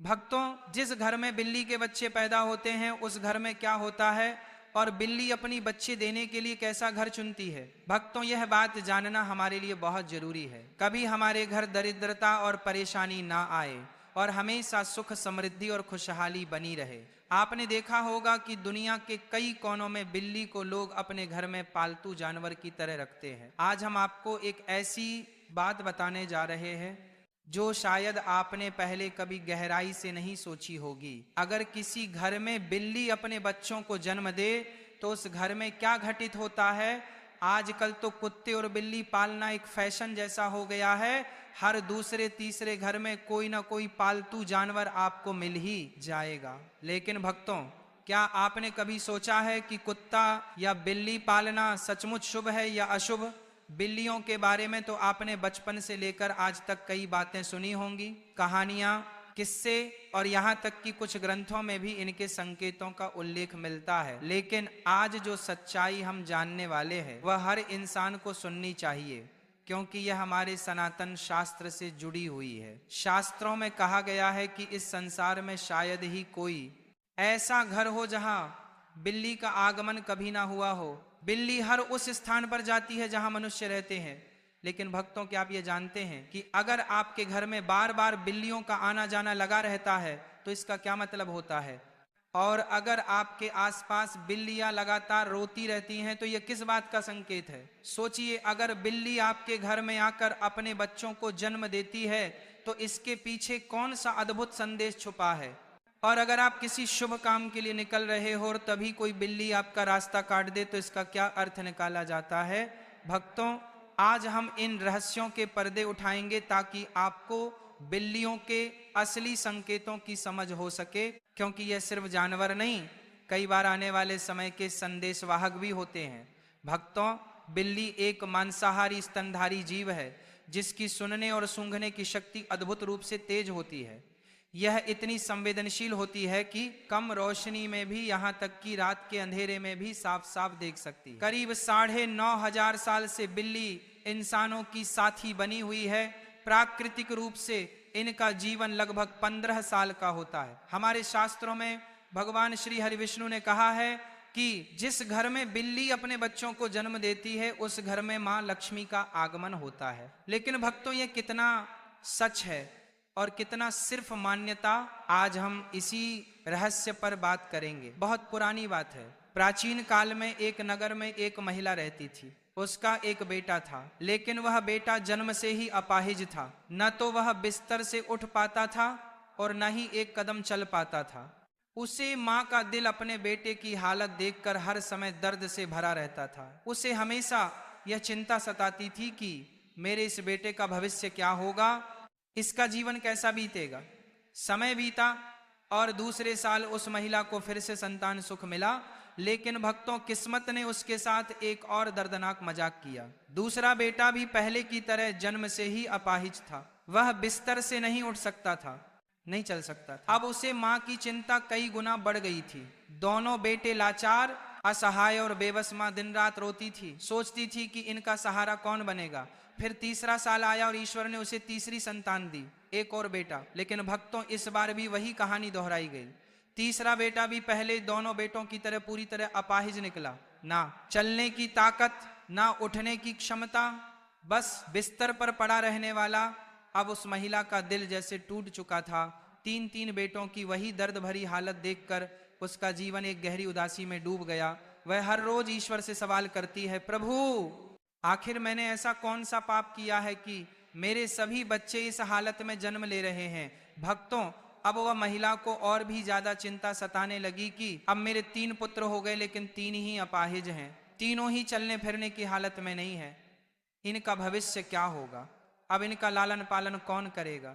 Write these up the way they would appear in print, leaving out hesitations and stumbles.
भक्तों, जिस घर में बिल्ली के बच्चे पैदा होते हैं उस घर में क्या होता है और बिल्ली अपनी बच्चे देने के लिए कैसा घर चुनती है। भक्तों, यह बात जानना हमारे लिए बहुत जरूरी है। कभी हमारे घर दरिद्रता और परेशानी ना आए और हमेशा सुख समृद्धि और खुशहाली बनी रहे। आपने देखा होगा कि दुनिया के कई कोनों में बिल्ली को लोग अपने घर में पालतू जानवर की तरह रखते हैं। आज हम आपको एक ऐसी बात बताने जा रहे हैं जो शायद आपने पहले कभी गहराई से नहीं सोची होगी। अगर किसी घर में बिल्ली अपने बच्चों को जन्म दे तो उस घर में क्या घटित होता है। आजकल तो कुत्ते और बिल्ली पालना एक फैशन जैसा हो गया है। हर दूसरे तीसरे घर में कोई ना कोई पालतू जानवर आपको मिल ही जाएगा। लेकिन भक्तों, क्या आपने कभी सोचा है कि कुत्ता या बिल्ली पालना सचमुच शुभ है या अशुभ। बिल्लियों के बारे में तो आपने बचपन से लेकर आज तक कई बातें सुनी होंगी, कहानियां, किस्से और यहाँ तक कि कुछ ग्रंथों में भी इनके संकेतों का उल्लेख मिलता है। लेकिन आज जो सच्चाई हम जानने वाले हैं वह हर इंसान को सुननी चाहिए, क्योंकि यह हमारे सनातन शास्त्र से जुड़ी हुई है। शास्त्रों में कहा गया है कि इस संसार में शायद ही कोई ऐसा घर हो जहां बिल्ली का आगमन कभी ना हुआ हो। बिल्ली हर उस स्थान पर जाती है जहां मनुष्य रहते हैं। लेकिन भक्तों, क्या आप ये जानते हैं कि अगर आपके घर में बार बार बिल्लियों का आना जाना लगा रहता है तो इसका क्या मतलब होता है। और अगर आपके आसपास बिल्लियां लगातार रोती रहती हैं तो यह किस बात का संकेत है। सोचिए, अगर बिल्ली आपके घर में आकर अपने बच्चों को जन्म देती है तो इसके पीछे कौन सा अद्भुत संदेश छुपा है। और अगर आप किसी शुभ काम के लिए निकल रहे हो और तभी कोई बिल्ली आपका रास्ता काट दे तो इसका क्या अर्थ निकाला जाता है। भक्तों, आज हम इन रहस्यों के पर्दे उठाएंगे ताकि आपको बिल्लियों के असली संकेतों की समझ हो सके, क्योंकि यह सिर्फ जानवर नहीं, कई बार आने वाले समय के संदेशवाहक भी होते हैं। भक्तों, बिल्ली एक मांसाहारी स्तनधारी जीव है जिसकी सुनने और सूंघने की शक्ति अद्भुत रूप से तेज होती है। यह इतनी संवेदनशील होती है कि कम रोशनी में भी, यहाँ तक कि रात के अंधेरे में भी साफ साफ देख सकती है। करीब 9,500 साल से बिल्ली इंसानों की साथी बनी हुई है। प्राकृतिक रूप से इनका जीवन लगभग 15 साल का होता है। हमारे शास्त्रों में भगवान श्री हरि विष्णु ने कहा है कि जिस घर में बिल्ली अपने बच्चों को जन्म देती है उस घर में मां लक्ष्मी का आगमन होता है। लेकिन भक्तों, यह कितना सच है और कितना सिर्फ मान्यता, आज हम इसी रहस्य पर बात करेंगे। बहुत पुरानी बात है। प्राचीन काल में एक नगर में एक महिला रहती थी। उसका एक बेटा था, लेकिन वह बेटा जन्म से ही अपाहिज था। न तो वह बिस्तर से उठ पाता था और न ही एक कदम चल पाता था। उसे माँ का दिल अपने बेटे की हालत देखकर हर समय दर्द से भरा रहता था। उसे हमेशा यह चिंता सताती थी कि मेरे इस बेटे का भविष्य क्या होगा, इसका जीवन कैसा बीतेगा। समय बीता और दूसरे साल उस महिला को फिर से संतान सुख मिला। लेकिन भक्तों, किस्मत ने उसके साथ एक और दर्दनाक मजाक किया। दूसरा बेटा भी पहले की तरह जन्म से ही अपाहिज था। वह बिस्तर से नहीं उठ सकता था, नहीं चल सकता था। अब उसे माँ की चिंता कई गुना बढ़ गई थी। दोनों बेटे लाचार, असहाय और बेबस माँ दिन रात रोती थी। सोचती थी कि इनका सहारा कौन बनेगा। फिर तीसरा साल आया और ईश्वर ने उसे तीसरी संतान दी, एक और बेटा। लेकिन भक्तों, इस बार भी वही कहानी दोहराई गई। तीसरा बेटा भी पहले दोनों बेटों की तरह पूरी तरह अपाहिज निकला। ना चलने की ताकत, ना उठने की क्षमता, बस बिस्तर पर पड़ा रहने वाला। अब उस महिला का दिल जैसे टूट चुका था। 3 बेटों की वही दर्द भरी हालत देखकर उसका जीवन एक गहरी उदासी में डूब गया। वह हर रोज ईश्वर से सवाल करती है, प्रभु, आखिर मैंने ऐसा कौन सा पाप किया है कि मेरे सभी बच्चे इस हालत में जन्म ले रहे हैं। भक्तों, अब वह महिला को और भी ज्यादा चिंता सताने लगी कि अब मेरे 3 पुत्र हो गए लेकिन 3 ही अपाहिज हैं। तीनों ही चलने फिरने की हालत में नहीं है। इनका भविष्य क्या होगा। अब इनका लालन पालन कौन करेगा।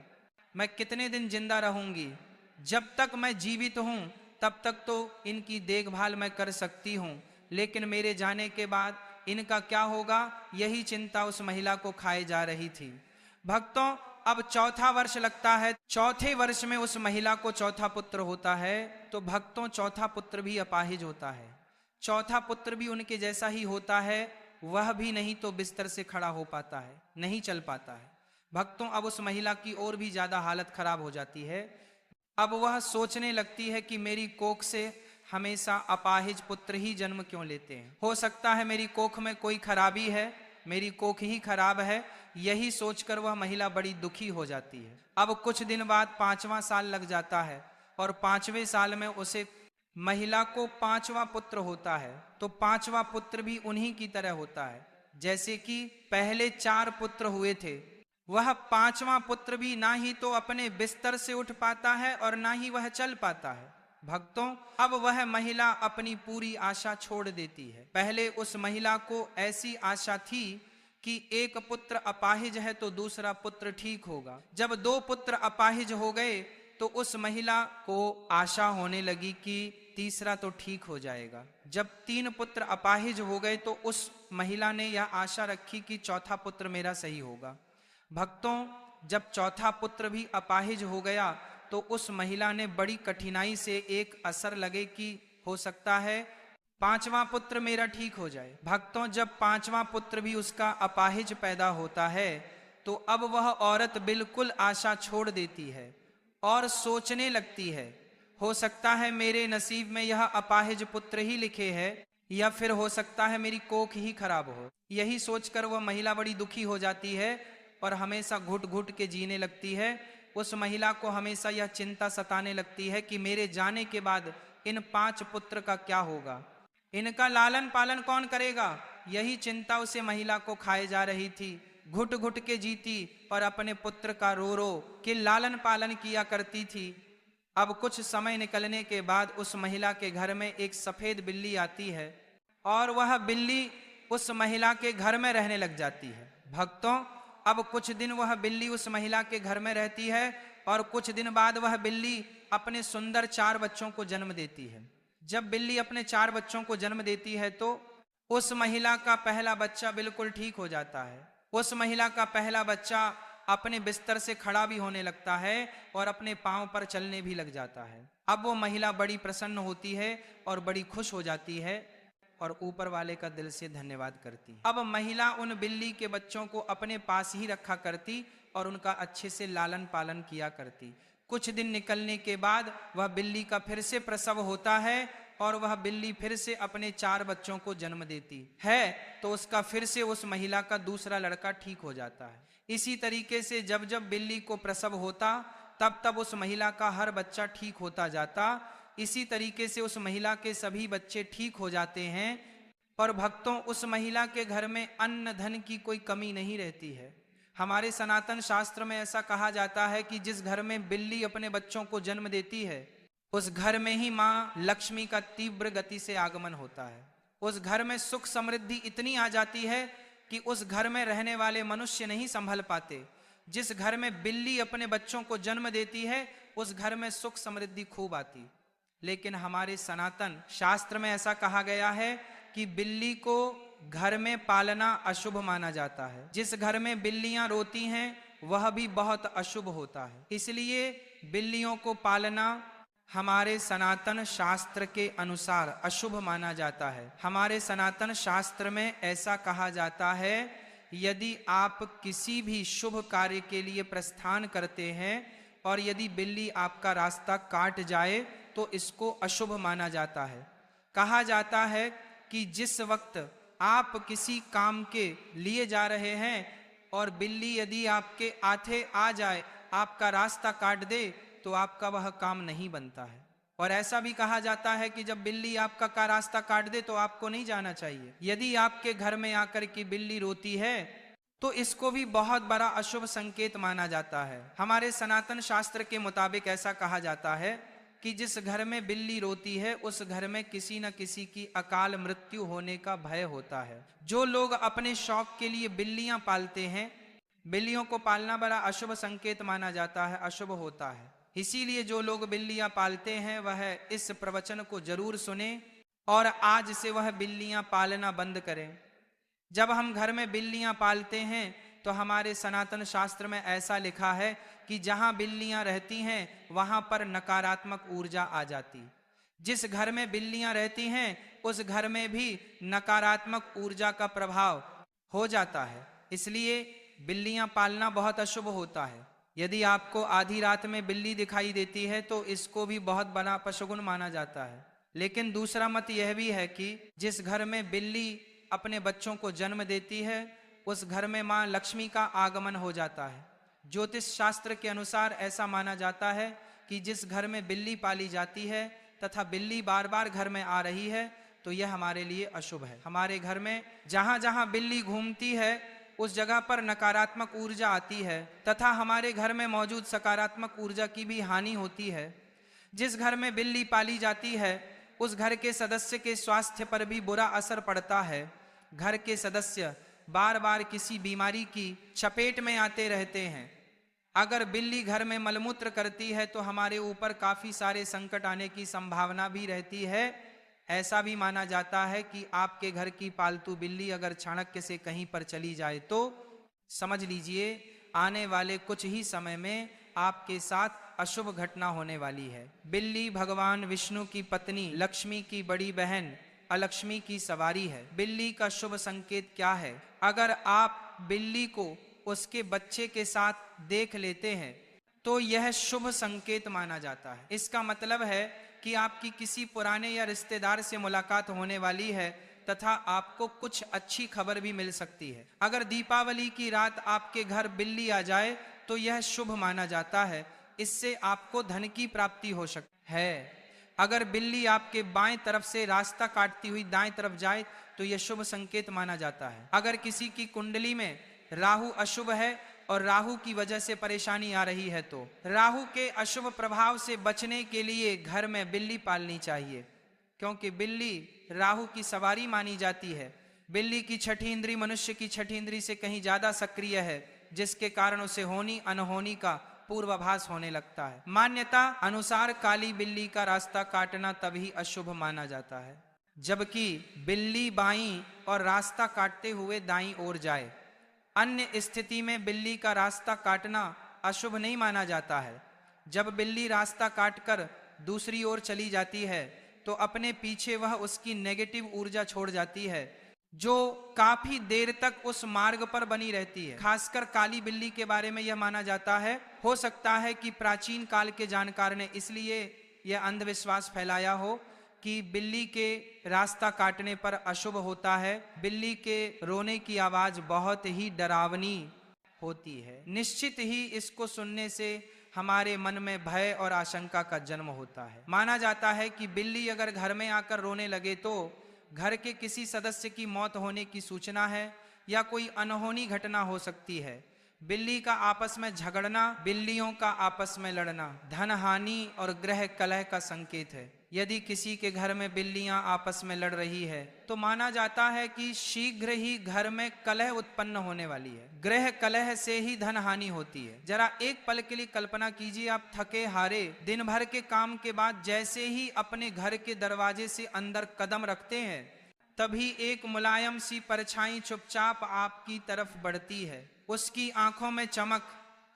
मैं कितने दिन जिंदा रहूंगी। जब तक मैं जीवित हूं तब तक तो इनकी देखभाल मैं कर सकती हूं, लेकिन मेरे जाने के बाद इनका क्या होगा, यही चिंता उस महिला को खाए जा रही थी। भक्तों, अब चौथा वर्ष लगता है। चौथे वर्ष में उस महिला को चौथा पुत्र होता है। तो भक्तों, चौथा पुत्र भी अपाहिज होता है। चौथा पुत्र भी उनके जैसा ही होता है। वह भी नहीं तो बिस्तर से खड़ा हो पाता है, नहीं चल पाता है। भक्तों, अब उस महिला की और भी ज्यादा हालत खराब हो जाती है। अब वह सोचने लगती है कि मेरी कोख से हमेशा अपाहिज पुत्र ही जन्म क्यों लेते हैं, हो सकता है मेरी कोख में कोई खराबी है, मेरी कोख ही खराब है। यही सोचकर वह महिला बड़ी दुखी हो जाती है। अब कुछ दिन बाद 5वां साल लग जाता है और 5वें साल में उसे महिला को 5वां पुत्र होता है। तो 5वां पुत्र भी उन्हीं की तरह होता है जैसे कि पहले 4 पुत्र हुए थे। वह 5वां पुत्र भी ना ही तो अपने बिस्तर से उठ पाता है और ना ही वह चल पाता है। भक्तों, अब वह महिला अपनी पूरी आशा छोड़ देती है। पहले उस महिला को ऐसी आशा थी कि एक पुत्र अपाहिज है तो दूसरा पुत्र ठीक होगा। जब 2 पुत्र अपाहिज हो गए तो उस महिला को आशा होने लगी कि तीसरा तो ठीक हो जाएगा। जब 3 पुत्र अपाहिज हो गए तो उस महिला ने यह आशा रखी कि चौथा पुत्र मेरा सही होगा। भक्तों, जब चौथा पुत्र भी अपाहिज हो गया तो उस महिला ने बड़ी कठिनाई से एक असर लगे कि हो सकता है 5वां पुत्र मेरा ठीक हो जाए। भक्तों, जब 5वां पुत्र भी उसका अपाहिज पैदा होता है तो अब वह औरत बिल्कुल आशा छोड़ देती है और सोचने लगती है, हो सकता है मेरे नसीब में यह अपाहिज पुत्र ही लिखे है या फिर हो सकता है मेरी कोख ही खराब हो। यही सोचकर वह महिला बड़ी दुखी हो जाती है और हमेशा घुट घुट के जीने लगती है। उस महिला को हमेशा यह चिंता सताने लगती है कि मेरे जाने के बाद इन 5 पुत्र का क्या होगा, इनका लालन पालन कौन करेगा। यही चिंता उसे महिला को खाए जा रही थी। घुट घुट के जीती और अपने पुत्र का रो रो के लालन पालन किया करती थी। अब कुछ समय निकलने के बाद उस महिला के घर में एक सफेद बिल्ली आती है और वह बिल्ली उस महिला के घर में रहने लग जाती है। भक्तों, अब कुछ दिन वह बिल्ली उस महिला के घर में रहती है और कुछ दिन बाद वह बिल्ली अपने सुंदर 4 बच्चों को जन्म देती है। जब बिल्ली अपने 4 बच्चों को जन्म देती है तो उस महिला का पहला बच्चा बिल्कुल ठीक हो जाता है। उस महिला का पहला बच्चा अपने बिस्तर से खड़ा भी होने लगता है और अपने पांव पर चलने भी लग जाता है। अब वो महिला बड़ी प्रसन्न होती है और बड़ी खुश हो जाती है और ऊपर वाले का दिल से धन्यवाद करती। अब महिला उन बिल्ली के बच्चों को अपने पास ही रखा करती और उनका अच्छे से लालन पालन किया करती। कुछ दिन निकलने के बाद वह बिल्ली का फिर से प्रसव होता है और वह बिल्ली फिर से अपने 4 बच्चों को जन्म देती है तो उसका फिर से उस महिला का दूसरा लड़का ठीक हो जाता है। इसी तरीके से जब जब बिल्ली को प्रसव होता तब तब उस महिला का हर बच्चा ठीक होता जाता। इसी तरीके से उस महिला के सभी बच्चे ठीक हो जाते हैं। पर भक्तों, उस महिला के घर में अन्न धन की कोई कमी नहीं रहती है। हमारे सनातन शास्त्र में ऐसा कहा जाता है कि जिस घर में बिल्ली अपने बच्चों को जन्म देती है उस घर में ही माँ लक्ष्मी का तीव्र गति से आगमन होता है। उस घर में सुख समृद्धि इतनी आ जाती है कि उस घर में रहने वाले मनुष्य नहीं संभल पाते। जिस घर में बिल्ली अपने बच्चों को जन्म देती है उस घर में सुख समृद्धि खूब आती। लेकिन हमारे सनातन शास्त्र में ऐसा कहा गया है कि बिल्ली को घर में पालना अशुभ माना जाता है। जिस घर में बिल्लियां रोती हैं वह भी बहुत अशुभ होता है। इसलिए बिल्लियों को पालना हमारे सनातन शास्त्र के अनुसार अशुभ माना जाता है। हमारे सनातन शास्त्र में ऐसा कहा जाता है, यदि आप किसी भी शुभ कार्य के लिए प्रस्थान करते हैं और यदि बिल्ली आपका रास्ता काट जाए तो इसको अशुभ माना जाता है। कहा जाता है कि जिस वक्त आप किसी काम के लिए जा रहे हैं और बिल्ली यदि आपके आथे आ जाए, आपका रास्ता काट दे, तो आपका वह काम नहीं बनता है। और ऐसा भी कहा जाता है कि जब बिल्ली आपका का रास्ता काट दे तो आपको नहीं जाना चाहिए। यदि आपके घर में आकर के बिल्ली रोती है तो इसको भी बहुत बड़ा अशुभ संकेत माना जाता है। हमारे सनातन शास्त्र के मुताबिक ऐसा कहा जाता है कि जिस घर में बिल्ली रोती है उस घर में किसी न किसी की अकाल मृत्यु होने का भय होता है। जो लोग अपने शौक के लिए बिल्लियां पालते हैं, बिल्लियों को पालना बड़ा अशुभ संकेत माना जाता है, अशुभ होता है। इसीलिए जो लोग बिल्लियां पालते हैं वह इस प्रवचन को जरूर सुने और आज से वह बिल्लियां पालना बंद करें। जब हम घर में बिल्लियां पालते हैं तो हमारे सनातन शास्त्र में ऐसा लिखा है कि जहां बिल्लियां रहती हैं वहां पर नकारात्मक ऊर्जा आ जाती। जिस घर में बिल्लियां रहती हैं उस घर में भी नकारात्मक ऊर्जा का प्रभाव हो जाता है। इसलिए बिल्लियां पालना बहुत अशुभ होता है। यदि आपको आधी रात में बिल्ली दिखाई देती है तो इसको भी बहुत बड़ा अपशगुन माना जाता है। लेकिन दूसरा मत यह भी है कि जिस घर में बिल्ली अपने बच्चों को जन्म देती है उस घर में माँ लक्ष्मी का आगमन हो जाता है। ज्योतिष शास्त्र के अनुसार ऐसा माना जाता है कि जिस घर में बिल्ली पाली जाती है तथा बिल्ली बार बार घर में आ रही है तो यह हमारे लिए अशुभ है। हमारे घर में जहां जहां बिल्ली घूमती है उस जगह पर नकारात्मक ऊर्जा आती है तथा हमारे घर में मौजूद सकारात्मक ऊर्जा की भी हानि होती है। जिस घर में बिल्ली पाली जाती है उस घर के सदस्य के स्वास्थ्य पर भी बुरा असर पड़ता है। घर के सदस्य बार बार किसी बीमारी की चपेट में आते रहते हैं। अगर बिल्ली घर में मलमूत्र करती है तो हमारे ऊपर काफी सारे संकट आने की संभावना भी रहती है। ऐसा भी माना जाता है कि आपके घर की पालतू बिल्ली अगर चाणक्य से कहीं पर चली जाए तो समझ लीजिए आने वाले कुछ ही समय में आपके साथ अशुभ घटना होने वाली है। बिल्ली भगवान विष्णु की पत्नी लक्ष्मी की बड़ी बहन अलक्ष्मी की सवारी है। बिल्ली का शुभ संकेत क्या है? अगर आप बिल्ली को उसके बच्चे के साथ देख लेते हैं तो यह शुभ संकेत माना जाता है। इसका मतलब है कि आपकी किसी पुराने या रिश्तेदार से मुलाकात होने वाली है तथा आपको कुछ अच्छी खबर भी मिल सकती है। अगर दीपावली की रात आपके घर बिल्ली आ जाए तो यह शुभ माना जाता है। इससे आपको धन की प्राप्ति हो सकती है। अगर बिल्ली आपके बाएं तरफ से रास्ता काटती हुई दाएं तरफ जाए तो यह शुभ संकेत माना जाता है। अगर किसी की कुंडली में राहु अशुभ है और राहु की वजह से परेशानी आ रही है तो राहु के अशुभ प्रभाव से बचने के लिए घर में बिल्ली पालनी चाहिए, क्योंकि बिल्ली राहु की सवारी मानी जाती है। बिल्ली की छठी इंद्री मनुष्य की छठी इंद्री से कहीं ज्यादा सक्रिय है, जिसके कारण उसे होनी अनहोनी का पूर्वाभास होने लगता है। मान्यता अनुसार काली बिल्ली का रास्ता काटना तभी अशुभ माना जाता है जबकि बिल्ली बाईं और रास्ता काटते हुए दाईं ओर जाए। अन्य स्थिति में बिल्ली का रास्ता काटना अशुभ नहीं माना जाता है। जब बिल्ली रास्ता काटकर दूसरी ओर चली जाती है तो अपने पीछे वह उसकी नेगेटिव ऊर्जा छोड़ जाती है, जो काफी देर तक उस मार्ग पर बनी रहती है। खासकर काली बिल्ली के बारे में यह माना जाता है, हो सकता है कि प्राचीन काल के जानकार ने इसलिए यह अंधविश्वास फैलाया हो कि बिल्ली के रास्ता काटने पर अशुभ होता है। बिल्ली के रोने की आवाज बहुत ही डरावनी होती है। निश्चित ही इसको सुनने से हमारे मन में भय और आशंका का जन्म होता है। माना जाता है कि बिल्ली अगर घर में आकर रोने लगे तो घर के किसी सदस्य की मौत होने की सूचना है या कोई अनहोनी घटना हो सकती है। बिल्ली का आपस में झगड़ना, बिल्लियों का आपस में लड़ना धन हानि और गृह कलह का संकेत है। यदि किसी के घर में बिल्लियां आपस में लड़ रही है तो माना जाता है कि शीघ्र ही घर में कलह उत्पन्न होने वाली है। गृह कलह से ही धन हानि होती है। जरा एक पल के लिए कल्पना कीजिए, आप थके हारे दिन भर के काम के बाद जैसे ही अपने घर के दरवाजे से अंदर कदम रखते हैं तभी एक मुलायम सी परछाई चुपचाप आपकी तरफ बढ़ती है। उसकी आंखों में चमक,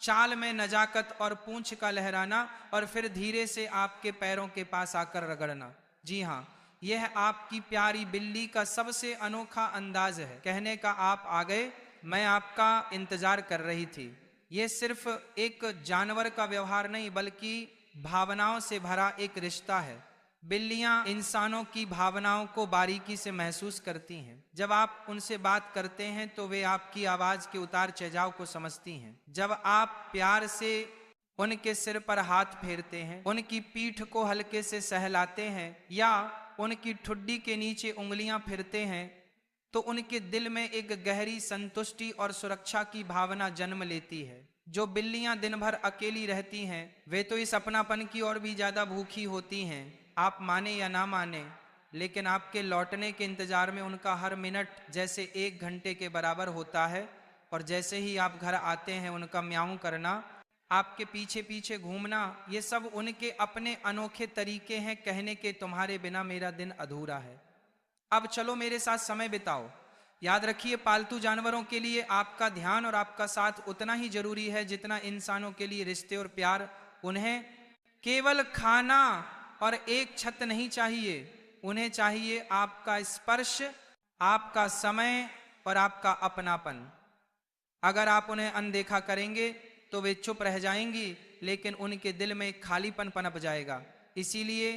चाल में नजाकत और पूंछ का लहराना और फिर धीरे से आपके पैरों के पास आकर रगड़ना। जी हाँ, यह आपकी प्यारी बिल्ली का सबसे अनोखा अंदाज है। कहने का आप आ गए, मैं आपका इंतजार कर रही थी। यह सिर्फ एक जानवर का व्यवहार नहीं बल्कि भावनाओं से भरा एक रिश्ता है। बिल्लियां इंसानों की भावनाओं को बारीकी से महसूस करती हैं। जब आप उनसे बात करते हैं तो वे आपकी आवाज के उतार चढ़ाव को समझती हैं। जब आप प्यार से उनके सिर पर हाथ फेरते हैं, उनकी पीठ को हल्के से सहलाते हैं या उनकी ठुड्डी के नीचे उंगलियां फिरते हैं तो उनके दिल में एक गहरी संतुष्टि और सुरक्षा की भावना जन्म लेती है। जो बिल्लियां दिन भर अकेली रहती हैं वे तो इस अपनापन की और भी ज्यादा भूखी होती हैं। आप माने या ना माने, लेकिन आपके लौटने के इंतजार में उनका हर मिनट जैसे 1 घंटे के बराबर होता है। और जैसे ही आप घर आते हैं उनका म्याऊं करना, आपके पीछे पीछे घूमना, ये सब उनके अपने अनोखे तरीके हैं कहने के तुम्हारे बिना मेरा दिन अधूरा है। अब चलो मेरे साथ समय बिताओ। याद रखिए, पालतू जानवरों के लिए आपका ध्यान और आपका साथ उतना ही जरूरी है जितना इंसानों के लिए रिश्ते और प्यार। उन्हें केवल खाना और एक छत नहीं चाहिए, उन्हें चाहिए आपका स्पर्श, आपका समय और आपका अपनापन। अगर आप उन्हें अनदेखा करेंगे तो वे चुप रह जाएंगी, लेकिन उनके दिल में एक खालीपन पनप जाएगा। इसीलिए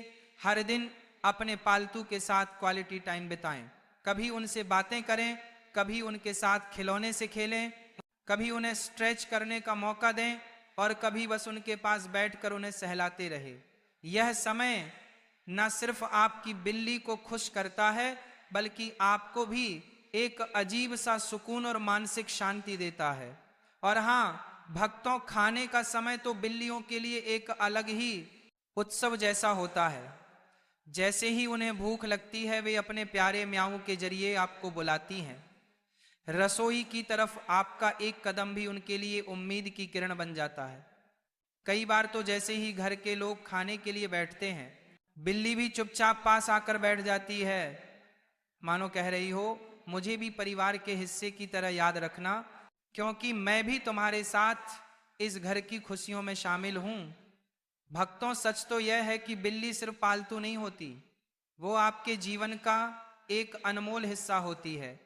हर दिन अपने पालतू के साथ क्वालिटी टाइम बिताएं। कभी उनसे बातें करें, कभी उनके साथ खिलौने से खेलें, कभी उन्हें स्ट्रेच करने का मौका दें और कभी बस उनके पास बैठकर उन्हें सहलाते रहे। यह समय न सिर्फ आपकी बिल्ली को खुश करता है, बल्कि आपको भी एक अजीब सा सुकून और मानसिक शांति देता है। और हाँ भक्तों, खाने का समय तो बिल्लियों के लिए एक अलग ही उत्सव जैसा होता है। जैसे ही उन्हें भूख लगती है, वे अपने प्यारे म्याऊ के जरिए आपको बुलाती हैं। रसोई की तरफ आपका एक कदम भी उनके लिए उम्मीद की किरण बन जाता है। कई बार तो जैसे ही घर के लोग खाने के लिए बैठते हैं, बिल्ली भी चुपचाप पास आकर बैठ जाती है, मानो कह रही हो, मुझे भी परिवार के हिस्से की तरह याद रखना, क्योंकि मैं भी तुम्हारे साथ इस घर की खुशियों में शामिल हूं। भक्तों, सच तो यह है कि बिल्ली सिर्फ पालतू नहीं होती, वो आपके जीवन का एक अनमोल हिस्सा होती है।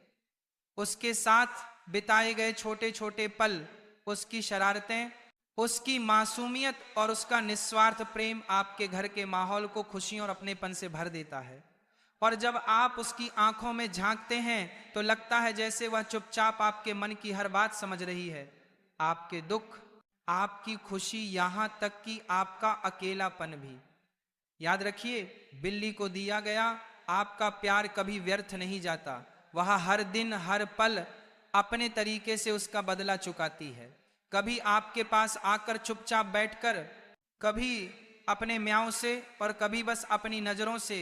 उसके साथ बिताए गए छोटे छोटे पल, उसकी शरारतें, उसकी मासूमियत और उसका निस्वार्थ प्रेम आपके घर के माहौल को खुशियों और अपनेपन से भर देता है। और जब आप उसकी आंखों में झांकते हैं तो लगता है जैसे वह चुपचाप आपके मन की हर बात समझ रही है, आपके दुख, आपकी खुशी, यहां तक कि आपका अकेलापन भी। याद रखिए, बिल्ली को दिया गया आपका प्यार कभी व्यर्थ नहीं जाता। वह हर दिन हर पल अपने तरीके से उसका बदला चुकाती है। कभी आपके पास आकर चुपचाप बैठकर, कभी अपने म्याऊं से और कभी बस अपनी नजरों से